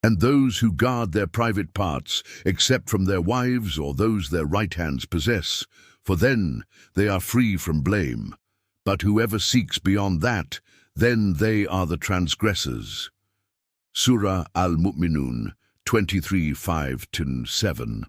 And those who guard their private parts, except from their wives or those their right hands possess, for then they are free from blame. But whoever seeks beyond that, then they are the transgressors. Surah Al-Mu'minun 23:5-7.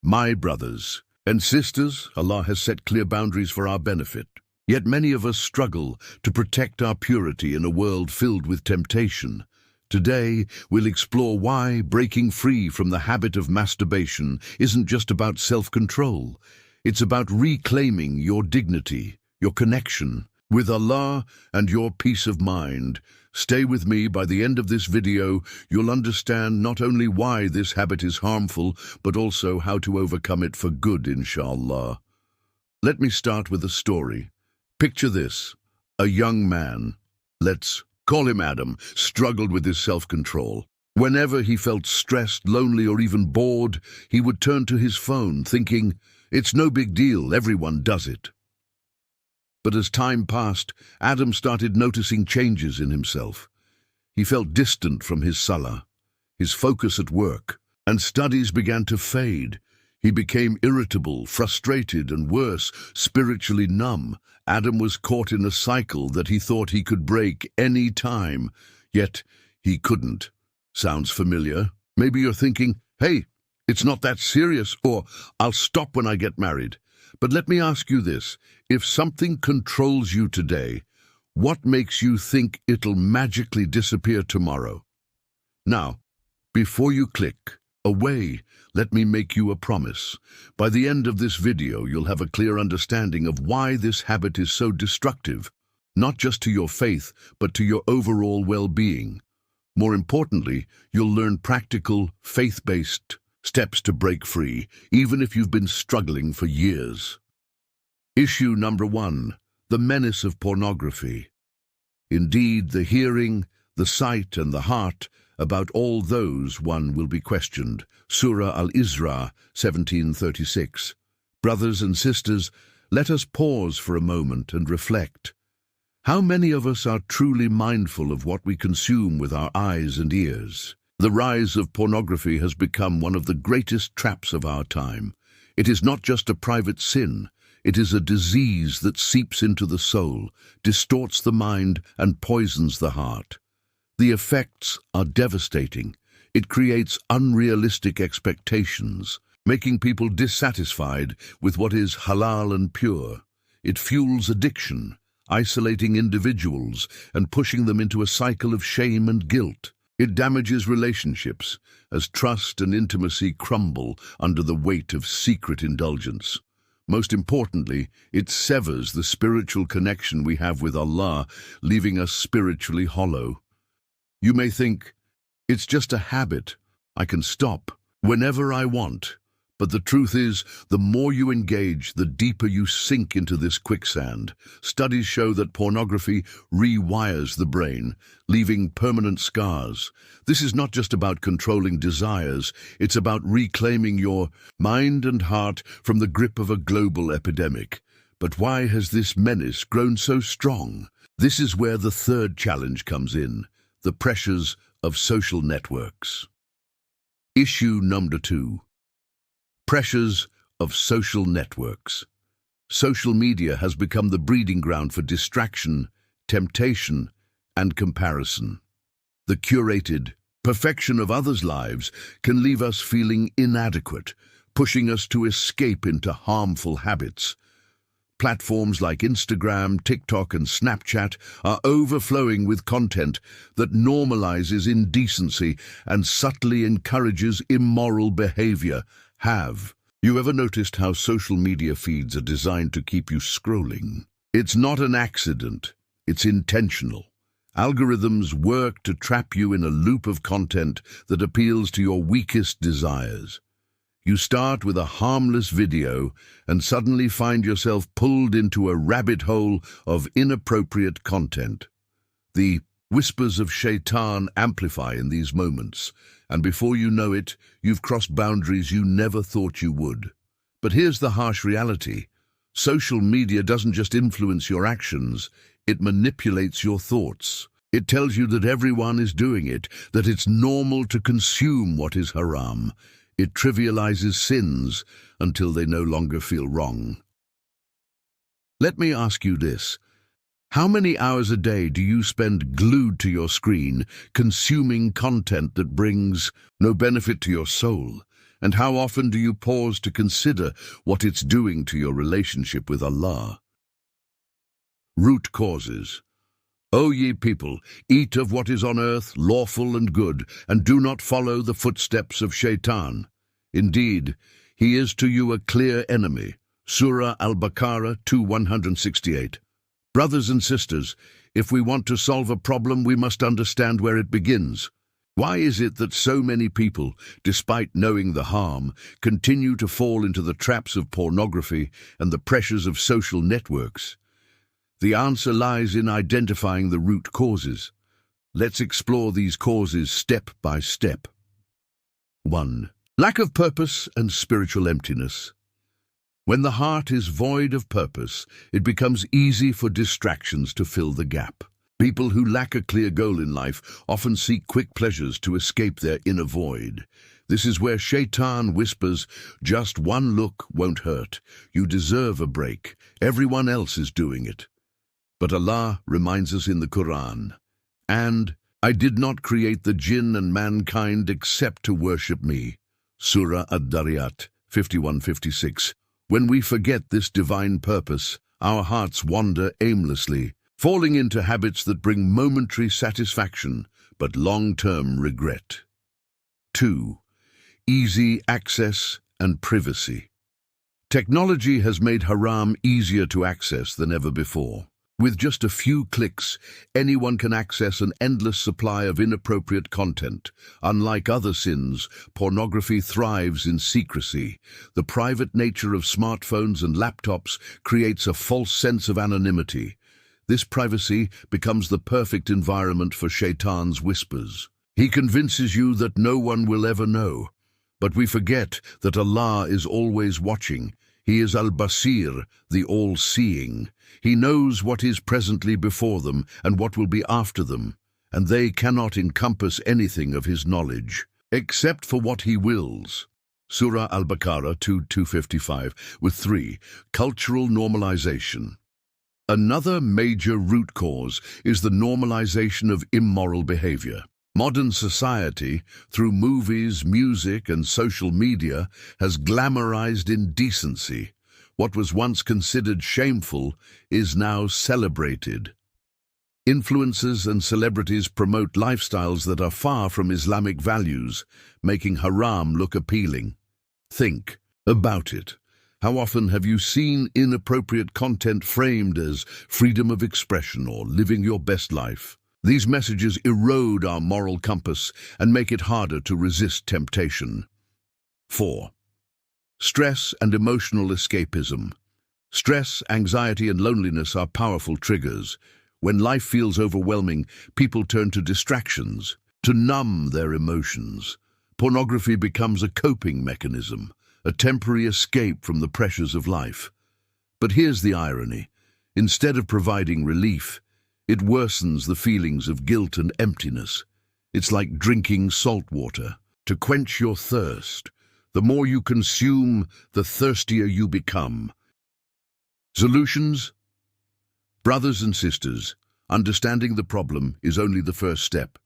My brothers and sisters, Allah has set clear boundaries for our benefit. Yet many of us struggle to protect our purity in a world filled with temptation. Today, we'll explore why breaking free from the habit of masturbation isn't just about self-control. It's about reclaiming your dignity, your connection with Allah, and your peace of mind. Stay with me. By the end of this video, you'll understand not only why this habit is harmful, but also how to overcome it for good, inshallah. Let me start with a story. Picture this: a young man, let's call him Adam, struggled with his self-control. Whenever he felt stressed, lonely, or even bored, he would turn to his phone, thinking, "It's no big deal, everyone does it." But as time passed, Adam started noticing changes in himself. He felt distant from his salah, his focus at work, and studies began to fade. He became irritable, frustrated, and worse, spiritually numb. Adam was caught in a cycle that he thought he could break any time, yet he couldn't. Sounds familiar? Maybe you're thinking, "Hey, it's not that serious," or "I'll stop when I get married." But let me ask you this: if something controls you today, what makes you think it'll magically disappear tomorrow? Now, before you click away, let me make you a promise. By the end of this video, you'll have a clear understanding of why this habit is so destructive, not just to your faith, but to your overall well-being. More importantly, you'll learn practical, faith-based steps to break free, even if you've been struggling for years. Issue number 1: the menace of pornography. Indeed, the hearing, the sight, and the heart, about all those one will be questioned. Surah Al-Isra 17:36. Brothers and sisters, let us pause for a moment and reflect. How many of us are truly mindful of what we consume with our eyes and ears? The rise of pornography has become one of the greatest traps of our time. It is not just a private sin. It is a disease that seeps into the soul, distorts the mind, and poisons the heart. The effects are devastating. It creates unrealistic expectations, making people dissatisfied with what is halal and pure. It fuels addiction, isolating individuals and pushing them into a cycle of shame and guilt. It damages relationships as trust and intimacy crumble under the weight of secret indulgence. Most importantly, it severs the spiritual connection we have with Allah, leaving us spiritually hollow. You may think, "It's just a habit. I can stop whenever I want." But the truth is, the more you engage, the deeper you sink into this quicksand. Studies show that pornography rewires the brain, leaving permanent scars. This is not just about controlling desires, it's about reclaiming your mind and heart from the grip of a global epidemic. But why has this menace grown so strong? This is where the third challenge comes in: the pressures of social networks. Issue number 2. Pressures of social networks. Social media has become the breeding ground for distraction, temptation, and comparison. The curated perfection of others' lives can leave us feeling inadequate, pushing us to escape into harmful habits. Platforms like Instagram, TikTok, and Snapchat are overflowing with content that normalizes indecency and subtly encourages immoral behavior. Have you ever noticed how social media feeds are designed to keep you scrolling? It's not an accident, it's intentional. Algorithms work to trap you in a loop of content that appeals to your weakest desires. You start with a harmless video and suddenly find yourself pulled into a rabbit hole of inappropriate content. The whispers of shaitan amplify in these moments, and before you know it, you've crossed boundaries you never thought you would. But here's the harsh reality. Social media doesn't just influence your actions, it manipulates your thoughts. It tells you that everyone is doing it, that it's normal to consume what is haram. It trivializes sins until they no longer feel wrong. Let me ask you this. How many hours a day do you spend glued to your screen, consuming content that brings no benefit to your soul? And how often do you pause to consider what it's doing to your relationship with Allah? Root causes. O ye people, eat of what is on earth, lawful and good, and do not follow the footsteps of Shaitan. Indeed, he is to you a clear enemy. Surah Al-Baqarah 2:168. Brothers and sisters, if we want to solve a problem, we must understand where it begins. Why is it that so many people, despite knowing the harm, continue to fall into the traps of pornography and the pressures of social networks? The answer lies in identifying the root causes. Let's explore these causes step by step. 1. Lack of purpose and spiritual emptiness. When the heart is void of purpose, it becomes easy for distractions to fill the gap. People who lack a clear goal in life often seek quick pleasures to escape their inner void. This is where Shaitan whispers, just one look won't hurt. You deserve a break. Everyone else is doing it. But Allah reminds us in the Qur'an, and I did not create the jinn and mankind except to worship me. Surah Ad-Dariyat 51-56. When we forget this divine purpose, our hearts wander aimlessly, falling into habits that bring momentary satisfaction but long-term regret. 2. Easy access and privacy. Technology has made haram easier to access than ever before. With just a few clicks, anyone can access an endless supply of inappropriate content. Unlike other sins, pornography thrives in secrecy. The private nature of smartphones and laptops creates a false sense of anonymity. This privacy becomes the perfect environment for Shaitan's whispers. He convinces you that no one will ever know. But we forget that Allah is always watching. He is Al-Basir, the all-seeing. He knows what is presently before them and what will be after them, and they cannot encompass anything of his knowledge, except for what he wills. Surah Al-Baqarah 2:255, with 3. Cultural normalization. Another major root cause is the normalization of immoral behavior. Modern society, through movies, music, and social media, has glamorized indecency. What was once considered shameful is now celebrated. Influencers and celebrities promote lifestyles that are far from Islamic values, making haram look appealing. Think about it. How often have you seen inappropriate content framed as freedom of expression or living your best life? These messages erode our moral compass and make it harder to resist temptation. 4. Stress and emotional escapism. Stress, anxiety, and loneliness are powerful triggers. When life feels overwhelming, people turn to distractions to numb their emotions. Pornography becomes a coping mechanism, a temporary escape from the pressures of life. But here's the irony. Instead of providing relief, it worsens the feelings of guilt and emptiness. It's like drinking salt water. To quench your thirst, the more you consume, the thirstier you become. Solutions? Brothers and sisters, understanding the problem is only the first step.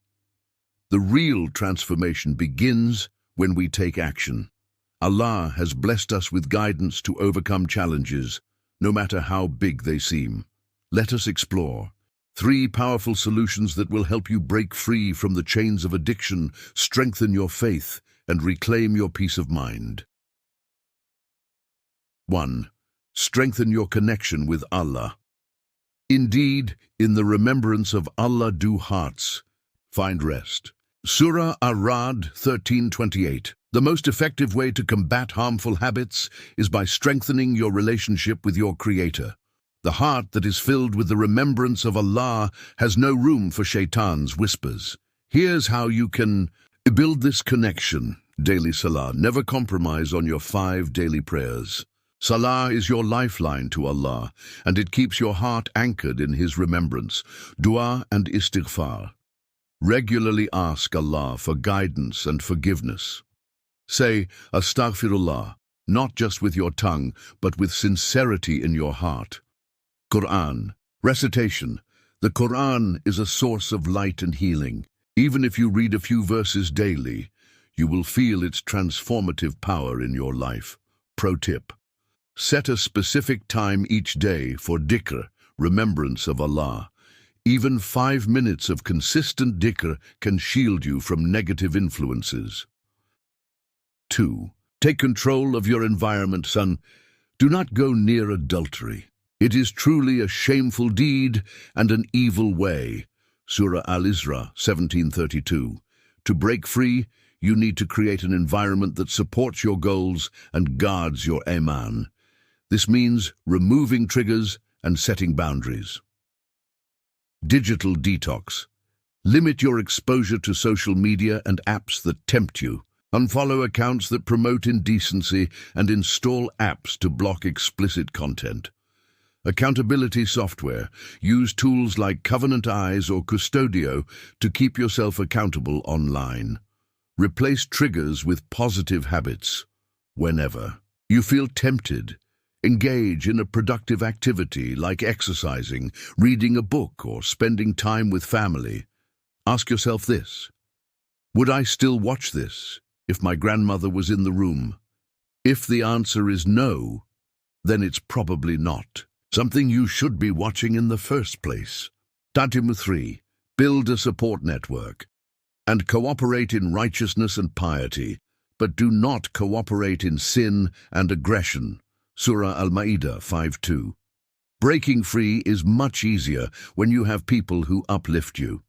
The real transformation begins when we take action. Allah has blessed us with guidance to overcome challenges, no matter how big they seem. Let us explore 3 powerful solutions that will help you break free from the chains of addiction, strengthen your faith, and reclaim your peace of mind. 1. Strengthen your connection with Allah. Indeed, in the remembrance of Allah do hearts find rest. Surah Ar-Ra'd 13:28. The most effective way to combat harmful habits is by strengthening your relationship with your Creator. The heart that is filled with the remembrance of Allah has no room for Shaitan's whispers. Here's how you can build this connection. Daily Salah. Never compromise on your 5 daily prayers. Salah is your lifeline to Allah, and it keeps your heart anchored in His remembrance. Dua and istighfar. Regularly ask Allah for guidance and forgiveness. Say, Astaghfirullah, not just with your tongue, but with sincerity in your heart. Qur'an. Recitation. The Qur'an is a source of light and healing. Even if you read a few verses daily, you will feel its transformative power in your life. Pro tip. Set a specific time each day for dhikr, remembrance of Allah. Even 5 minutes of consistent dhikr can shield you from negative influences. 2. Take control of your environment, son. Do not go near adultery. It is truly a shameful deed and an evil way. Surah Al-Isra, 1732. To break free, you need to create an environment that supports your goals and guards your iman. This means removing triggers and setting boundaries. Digital detox. Limit your exposure to social media and apps that tempt you. Unfollow accounts that promote indecency and install apps to block explicit content. Accountability software. Use tools like Covenant Eyes or Custodio to keep yourself accountable online. Replace triggers with positive habits. Whenever you feel tempted, engage in a productive activity like exercising, reading a book, or spending time with family. Ask yourself this: would I still watch this if my grandmother was in the room? If the answer is no, then it's probably not something you should be watching in the first place. Tatimu 3. Build a support network and cooperate in righteousness and piety, but do not cooperate in sin and aggression. Surah Al-Ma'idah 5:2. Breaking free is much easier when you have people who uplift you.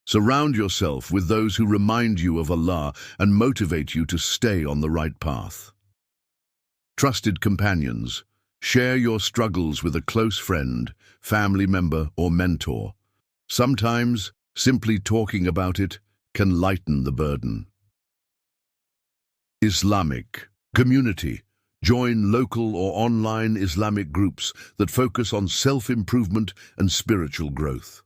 Surround yourself with those who remind you of Allah and motivate you to stay on the right path. Trusted companions. Share your struggles with a close friend, family member, or mentor. Sometimes, simply talking about it can lighten the burden. Islamic community. Join local or online Islamic groups that focus on self-improvement and spiritual growth.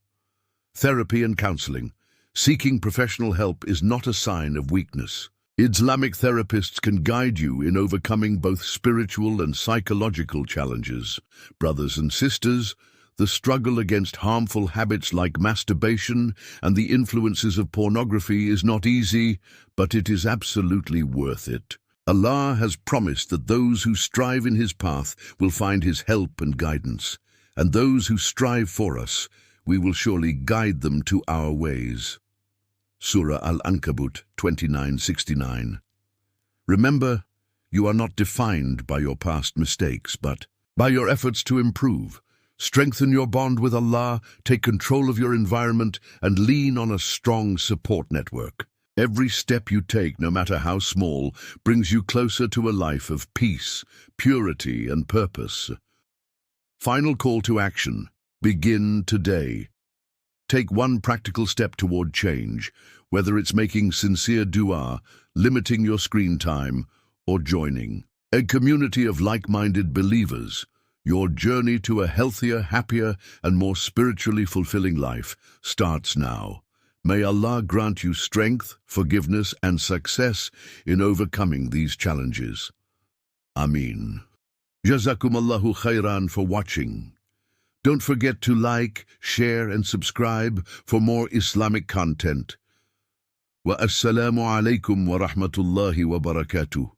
Therapy and counseling. Seeking professional help is not a sign of weakness. Islamic therapists can guide you in overcoming both spiritual and psychological challenges. Brothers and sisters, the struggle against harmful habits like masturbation and the influences of pornography is not easy, but it is absolutely worth it. Allah has promised that those who strive in His path will find His help and guidance, and those who strive for us, we will surely guide them to our ways. Surah Al-Ankabut 29:69. Remember, you are not defined by your past mistakes, but by your efforts to improve. Strengthen your bond with Allah, take control of your environment, and lean on a strong support network. Every step you take, no matter how small, brings you closer to a life of peace, purity, and purpose. Final call to action. Begin today. Take one practical step toward change, whether it's making sincere dua, limiting your screen time, or joining a community of like-minded believers. Your journey to a healthier, happier, and more spiritually fulfilling life starts now. May Allah grant you strength, forgiveness, and success in overcoming these challenges. Ameen. Jazakumallahu khairan for watching. Don't forget to like, share, and subscribe for more Islamic content. Wa assalamu alaikum wa rahmatullahi wa barakatuh.